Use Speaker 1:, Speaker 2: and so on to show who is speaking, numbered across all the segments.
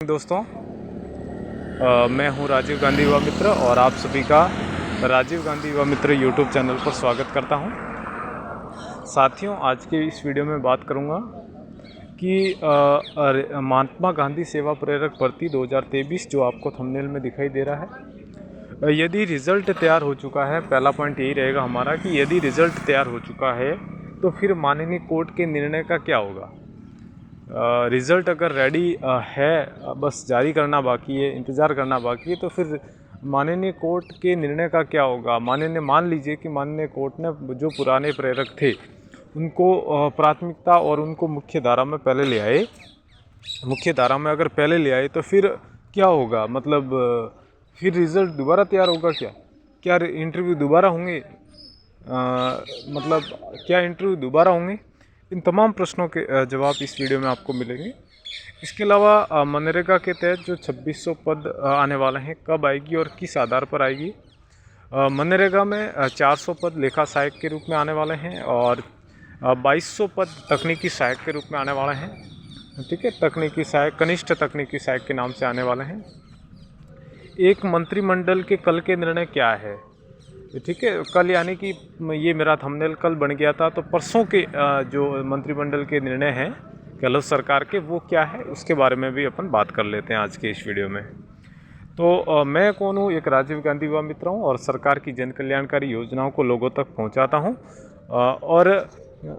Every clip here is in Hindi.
Speaker 1: दोस्तों, मैं हूं राजीव गांधी युवा मित्र और आप सभी का राजीव गांधी युवा मित्र यूट्यूब चैनल पर स्वागत करता हूं। साथियों, आज के इस वीडियो में बात करूंगा कि महात्मा गांधी सेवा प्रेरक भर्ती 2023 जो आपको थंबनेल में दिखाई दे रहा है, यदि रिज़ल्ट तैयार हो चुका है, पहला पॉइंट यही रहेगा हमारा कि यदि रिज़ल्ट तैयार हो चुका है तो फिर माननीय कोर्ट के निर्णय का क्या होगा। रिज़ल्ट अगर रेडी है, बस जारी करना बाकी है, इंतज़ार करना बाकी है, तो फिर माननीय कोर्ट के निर्णय का क्या होगा। मान लीजिए कि माननीय कोर्ट ने जो पुराने प्रेरक थे उनको प्राथमिकता और उनको मुख्य धारा में पहले ले आए। मुख्य धारा में अगर पहले ले आए तो फिर क्या होगा, मतलब फिर रिज़ल्ट दोबारा तैयार होगा क्या इंटरव्यू दोबारा होंगे, मतलब क्या इंटरव्यू दोबारा होंगे। इन तमाम प्रश्नों के जवाब इस वीडियो में आपको मिलेंगे। इसके अलावा मनरेगा के तहत जो 2600 पद आने वाले हैं, कब आएगी और किस आधार पर आएगी। मनरेगा में 400 पद लेखा सहायक के रूप में आने वाले हैं और 2200 पद तकनीकी सहायक के रूप में आने वाले हैं। ठीक है, तकनीकी सहायक, कनिष्ठ तकनीकी सहायक के नाम से आने वाले हैं। एक मंत्रिमंडल के कल के निर्णय क्या है, ठीक है, कल यानी कि ये मेरा थंबनेल कल बन गया था, तो परसों के जो मंत्रिमंडल के निर्णय हैं गहलोत सरकार के, वो क्या है उसके बारे में भी अपन बात कर लेते हैं आज के इस वीडियो में। तो मैं कौन हूँ, एक राजीव गांधी युवा मित्र हूँ और सरकार की जन कल्याणकारी योजनाओं को लोगों तक पहुँचाता हूँ। और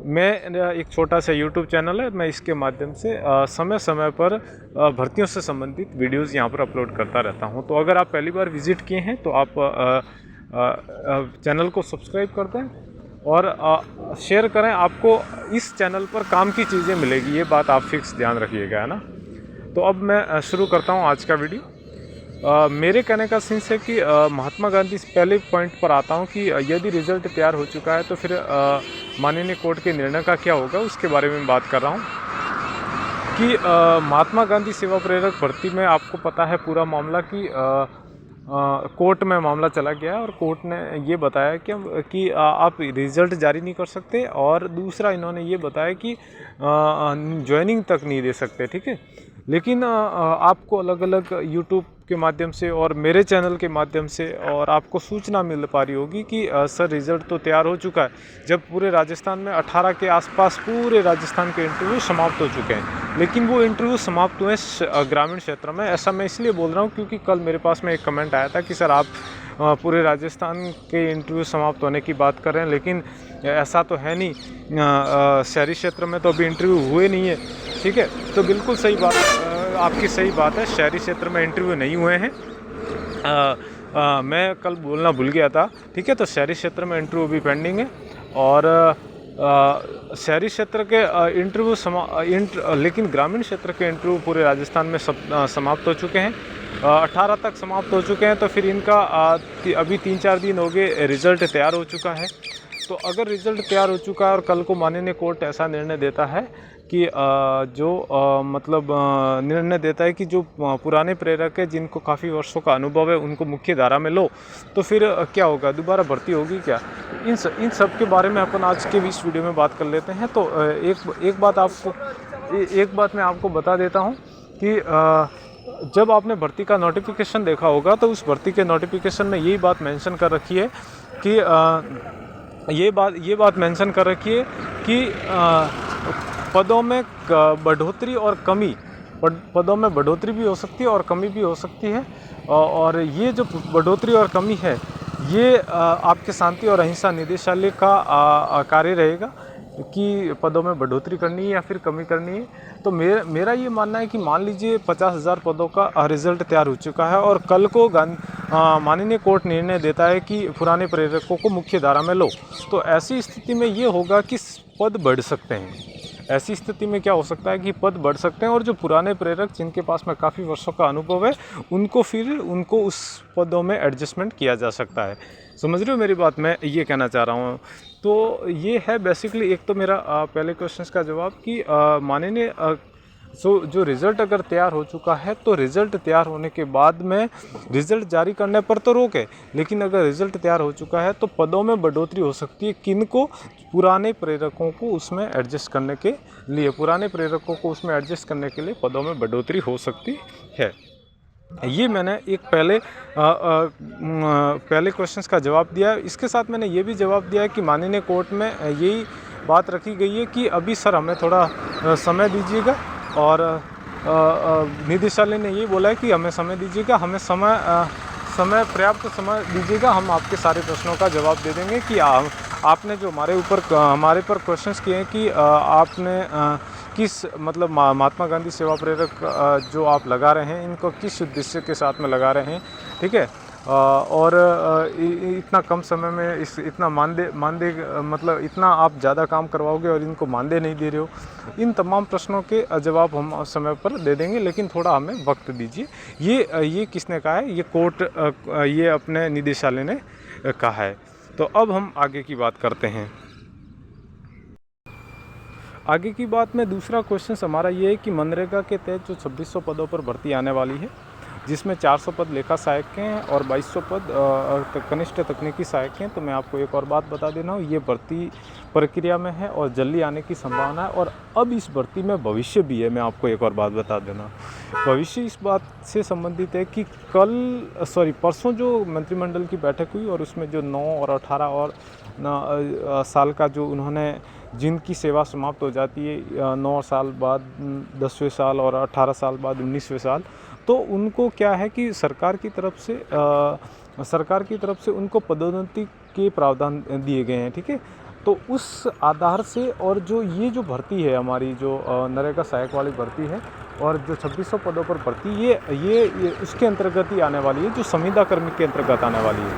Speaker 1: मैं एक छोटा सा यूट्यूब चैनल है, मैं इसके माध्यम से समय समय पर भर्तियों से संबंधित वीडियोज़ यहाँ पर अपलोड करता रहता हूँ। तो अगर आप पहली बार विज़िट किए हैं तो आप चैनल को सब्सक्राइब कर दें और शेयर करें। आपको इस चैनल पर काम की चीज़ें मिलेगी, ये बात आप फिक्स ध्यान रखिएगा, है ना। तो अब मैं शुरू करता हूँ आज का वीडियो। मेरे कहने का सेंस है कि महात्मा गांधी, पहले पॉइंट पर आता हूँ कि यदि रिज़ल्ट तैयार हो चुका है तो फिर माननीय कोर्ट के निर्णय का क्या होगा, उसके बारे में बात कर रहा हूँ। कि महात्मा गांधी सेवा प्रेरक भर्ती में आपको पता है पूरा मामला कि कोर्ट में मामला चला गया और कोर्ट ने ये बताया कि आप रिज़ल्ट जारी नहीं कर सकते, और दूसरा इन्होंने ये बताया कि ज्वाइनिंग तक नहीं दे सकते। ठीक है, लेकिन आपको अलग अलग यूट्यूब के माध्यम से और मेरे चैनल के माध्यम से और आपको सूचना मिल पा रही होगी कि सर रिज़ल्ट तो तैयार हो चुका है, जब पूरे राजस्थान में 18 के आसपास पूरे राजस्थान के इंटरव्यू समाप्त हो चुके हैं। लेकिन वो इंटरव्यू समाप्त हुए ग्रामीण क्षेत्र में। ऐसा मैं इसलिए बोल रहा हूँ क्योंकि कल मेरे पास में एक कमेंट आया था कि सर आप पूरे राजस्थान के इंटरव्यू समाप्त होने की बात कर रहे हैं, लेकिन ऐसा तो है नहीं, शहरी क्षेत्र में तो अभी इंटरव्यू हुए नहीं है। ठीक है, तो बिल्कुल सही बात, आपकी सही बात है, शहरी क्षेत्र में इंटरव्यू नहीं हुए हैं। मैं कल बोलना भूल गया था। ठीक है, तो शहरी क्षेत्र में इंटरव्यू भी पेंडिंग है और शहरी क्षेत्र के इंटरव्यू लेकिन ग्रामीण क्षेत्र के इंटरव्यू पूरे राजस्थान में समाप्त हो चुके हैं। 18 तक समाप्त हो चुके हैं। तो फिर इनका अभी 3-4 दिन हो गए, रिज़ल्ट तैयार हो चुका है। तो अगर रिज़ल्ट तैयार हो चुका है और कल को माननीय कोर्ट ऐसा निर्णय देता है कि निर्णय देता है कि जो पुराने प्रेरक है जिनको काफ़ी वर्षों का अनुभव है उनको मुख्य धारा में लो, तो फिर क्या होगा, दोबारा भर्ती होगी क्या। इन सब के बारे में अपन आज के इस वीडियो में बात कर लेते हैं। तो एक बात मैं आपको बता देता हूँ कि जब आपने भर्ती का नोटिफिकेशन देखा होगा तो उस भर्ती के नोटिफिकेशन में यही बात मेंशन कर रखी है कि ये बात मेंशन कर रखी है कि पदों में बढ़ोतरी और कमी, पदों में बढ़ोतरी भी हो सकती है और कमी भी हो सकती है। और ये जो बढ़ोतरी और कमी है ये आपके शांति और अहिंसा निदेशालय का कार्य रहेगा कि पदों में बढ़ोतरी करनी है या फिर कमी करनी है। तो मेरा ये मानना है कि मान लीजिए 50,000 पदों का रिज़ल्ट तैयार हो चुका है और कल को माननीय कोर्ट निर्णय देता है कि पुराने प्रेरकों को मुख्य धारा में लो, तो ऐसी स्थिति में ये होगा कि पद बढ़ सकते हैं। ऐसी स्थिति में क्या हो सकता है कि पद बढ़ सकते हैं और जो पुराने प्रेरक जिनके पास में काफ़ी वर्षों का अनुभव है उनको उस पदों में एडजस्टमेंट किया जा सकता है। समझ रहे हो मेरी बात, मैं ये कहना चाह रहा हूँ। तो ये है बेसिकली, एक तो मेरा पहले क्वेश्चन का जवाब कि माननीय जो रिज़ल्ट अगर तैयार हो चुका है तो रिज़ल्ट तैयार होने के बाद में रिज़ल्ट जारी करने पर तो रोक है, लेकिन अगर रिज़ल्ट तैयार हो चुका है तो पदों में बढ़ोतरी हो सकती है। किनको? पुराने प्रेरकों को उसमें एडजस्ट करने के लिए, पुराने प्रेरकों को उसमें एडजस्ट करने के लिए पदों में बढ़ोतरी हो सकती है। ये मैंने एक पहले क्वेश्चंस का जवाब दिया है। इसके साथ मैंने ये भी जवाब दिया है कि माननीय कोर्ट में यही बात रखी गई है कि अभी सर हमें थोड़ा समय दीजिएगा, और निदेशालय ने ये बोला है कि हमें समय दीजिएगा, हमें समय पर्याप्त समय दीजिएगा, हम आपके सारे प्रश्नों का जवाब दे देंगे कि आपने जो हमारे पर क्वेश्चंस किए हैं कि आपने किस मतलब महात्मा गांधी सेवा प्रेरक जो आप लगा रहे हैं इनको किस उद्देश्य के साथ में लगा रहे हैं, ठीक है। और इतना कम समय में इतना मानदेय मतलब इतना आप ज़्यादा काम करवाओगे और इनको मानदेय नहीं दे रहे हो। इन तमाम प्रश्नों के जवाब हम समय पर दे देंगे, लेकिन थोड़ा हमें वक्त दीजिए। ये किसने कहा है? ये कोर्ट, ये अपने निदेशालय ने कहा है। तो अब हम आगे की बात करते हैं। आगे की बात में दूसरा क्वेश्चन हमारा ये है कि मनरेगा के तहत जो 2600 पदों पर भर्ती आने वाली है, जिसमें 400 पद लेखा सहायक के हैं और 2200 पद कनिष्ठ तकनीकी सहायक के हैं। तो मैं आपको एक और बात बता देना हूँ, ये भर्ती प्रक्रिया में है और जल्दी आने की संभावना है। और अब इस भर्ती में भविष्य भी है। मैं आपको एक और बात बता देना, भविष्य इस बात से संबंधित है कि परसों जो मंत्रिमंडल की बैठक हुई और उसमें जो 9 और 18 और साल का जो उन्होंने जिनकी सेवा समाप्त हो जाती है 9 साल बाद 10वें साल और 18 साल बाद 19वें साल, तो उनको क्या है कि सरकार की तरफ से उनको पदोन्नति के प्रावधान दिए गए हैं, ठीक है। तो उस आधार से और ये जो भर्ती है हमारी, जो नरेगा सहायक वाली भर्ती है और जो 2600 पदों पर भर्ती, ये उसके अंतर्गत ही आने वाली है, जो संविदा कर्मी के अंतर्गत आने वाली है,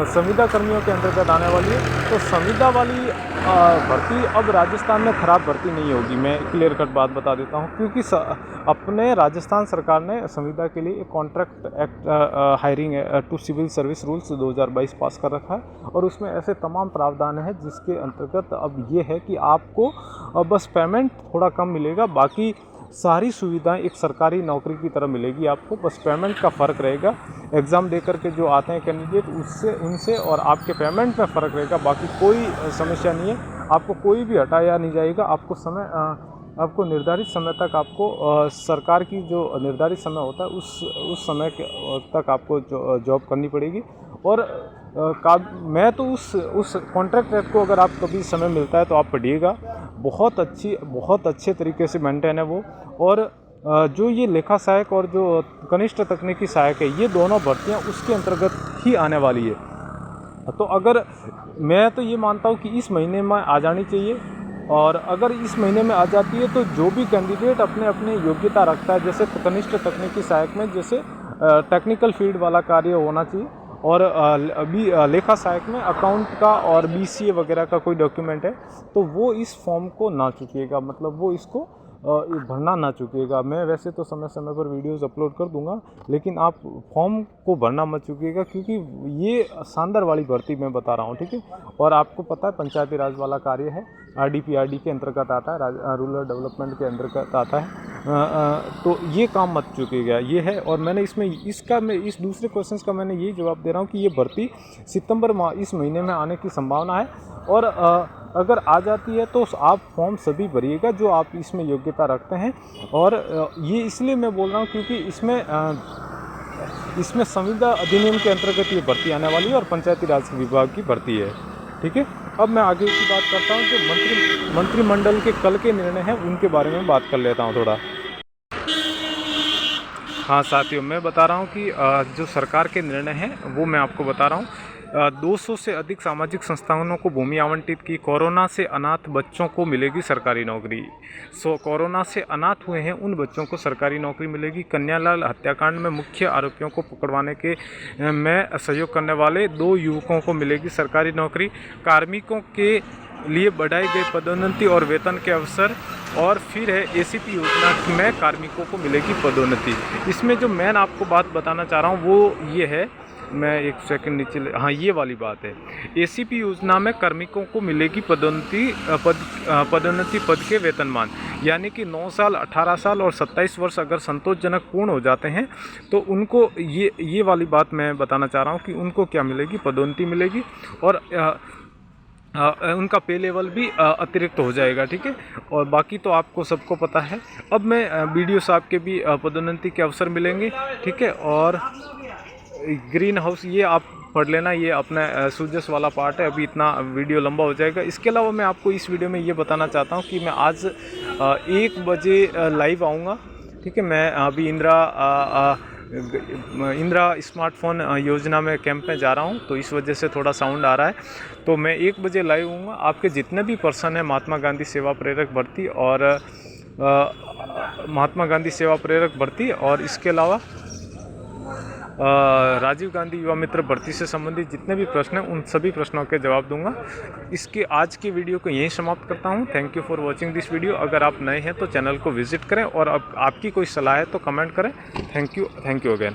Speaker 1: संविदा कर्मियों के अंतर्गत आने वाली है। तो संविदा वाली भर्ती अब राजस्थान में ख़राब भर्ती नहीं होगी, मैं क्लियर कट बात बता देता हूँ, क्योंकि अपने राजस्थान सरकार ने संविदा के लिए एक contract act hiring to civil service rules 2022 pass कर रखा है और उसमें ऐसे तमाम प्रावधान है जिसके अंतर्गत अब ये है कि आपको बस पेमेंट थोड़ा कम मिलेगा, बाकी सारी सुविधाएं एक सरकारी नौकरी की तरह मिलेगी आपको, बस पेमेंट का फ़र्क रहेगा। एग्ज़ाम दे करके जो आते हैं कैंडिडेट उनसे और आपके पेमेंट में फ़र्क रहेगा, बाकी कोई समस्या नहीं है। आपको कोई भी हटाया नहीं जाएगा। आपको निर्धारित समय तक आपको सरकार की जो निर्धारित समय होता है उस समय तक आपको जॉब करनी पड़ेगी। और मैं तो उस कॉन्ट्रैक्ट एक्ट को अगर आप कभी समय मिलता है तो आप पढ़िएगा, बहुत अच्छे तरीके से मेंटेन है वो। और जो ये लेखा सहायक और जो कनिष्ठ तकनीकी सहायक है, ये दोनों भर्तियाँ उसके अंतर्गत ही आने वाली है। तो अगर मैं तो ये मानता हूँ कि इस महीने में आ जानी चाहिए, और अगर इस महीने में आ जाती है तो जो भी कैंडिडेट अपने योग्यता रखता है, जैसे कनिष्ठ तकनीकी सहायक में जैसे टेक्निकल फील्ड वाला कार्य होना चाहिए, और अभी लेखा सहायक में अकाउंट का और BCA वगैरह का कोई डॉक्यूमेंट है तो वो इस फॉर्म को ना चुकिएगा, मतलब वो इसको भरना ना चुकिएगा। मैं वैसे तो समय समय पर वीडियोस अपलोड कर दूंगा, लेकिन आप फॉर्म को भरना मत चुकिएगा, क्योंकि ये शानदार वाली भर्ती मैं बता रहा हूँ, ठीक है। और आपको पता है पंचायती राज वाला कार्य है, RDPRD के अंतर्गत आता है, रूरल डेवलपमेंट के अंतर्गत आता है। तो ये काम मत चुकिएगा, ये है। और मैंने इस दूसरे क्वेश्चन का मैंने यही जवाब दे रहा हूँ कि ये भर्ती सितंबर इस महीने में आने की संभावना है। और अगर आ जाती है तो आप फॉर्म सभी भरिएगा जो आप इसमें योग्यता रखते हैं। और ये इसलिए मैं बोल रहा हूँ क्योंकि इसमें संविदा अधिनियम के अंतर्गत ये भर्ती आने वाली है और पंचायती राज विभाग की भर्ती है, ठीक है। अब मैं आगे की बात करता हूँ, जो मंत्रिमंडल के कल के निर्णय हैं उनके बारे में बात कर लेता हूँ थोड़ा। हाँ साथियों, मैं बता रहा हूँ कि जो सरकार के निर्णय हैं वो मैं आपको बता रहा हूँ। 200 से अधिक सामाजिक संस्थानों को भूमि आवंटित की। कोरोना से अनाथ बच्चों को मिलेगी सरकारी नौकरी। कोरोना से अनाथ हुए हैं उन बच्चों को सरकारी नौकरी मिलेगी। कन्यालाल हत्याकांड में मुख्य आरोपियों को पकड़वाने में सहयोग करने वाले 2 युवकों को मिलेगी सरकारी नौकरी। कार्मिकों के लिए बढ़ाए गए पदोन्नति और वेतन के अवसर। और फिर है ACP योजना में कार्मिकों को मिलेगी पदोन्नति। इसमें जो मैं आपको बात बताना चाह रहा हूँ वो ये है मैं एक सेकंड नीचे हाँ, ये वाली बात है। एसीपी योजना में कार्मिकों को मिलेगी पदोन्नति पद के वेतनमान, यानी कि 9 साल, 18 साल और 27 वर्ष अगर संतोषजनक पूर्ण हो जाते हैं तो उनको ये वाली बात मैं बताना चाह रहा हूँ कि उनको क्या मिलेगी, पदोन्नति मिलेगी और उनका पे लेवल भी अतिरिक्त हो जाएगा, ठीक है। और बाकी तो आपको सबको पता है। अब मैं बीडीओ साहब के भी पदोन्नति के अवसर मिलेंगे, ठीक है। और ग्रीन हाउस ये आप पढ़ लेना, ये अपना सूजस वाला पार्ट है, अभी इतना वीडियो लंबा हो जाएगा। इसके अलावा मैं आपको इस वीडियो में ये बताना चाहता हूँ कि मैं आज 1 बजे लाइव आऊँगा, ठीक है। मैं अभी इंदिरा स्मार्टफोन योजना में कैंप में जा रहा हूं, तो इस वजह से थोड़ा साउंड आ रहा है। तो मैं 1 बजे लाइव हूँगा। आपके जितने भी पर्सन हैं महात्मा गांधी सेवा प्रेरक भर्ती और इसके अलावा राजीव गांधी युवा मित्र भर्ती से संबंधित जितने भी प्रश्न हैं उन सभी प्रश्नों के जवाब दूंगा। इसके आज की वीडियो को यहीं समाप्त करता हूं। Thank you for watching this video. अगर आप नए हैं तो चैनल को विजिट करें और अब आपकी कोई सलाह है तो कमेंट करें। Thank you again.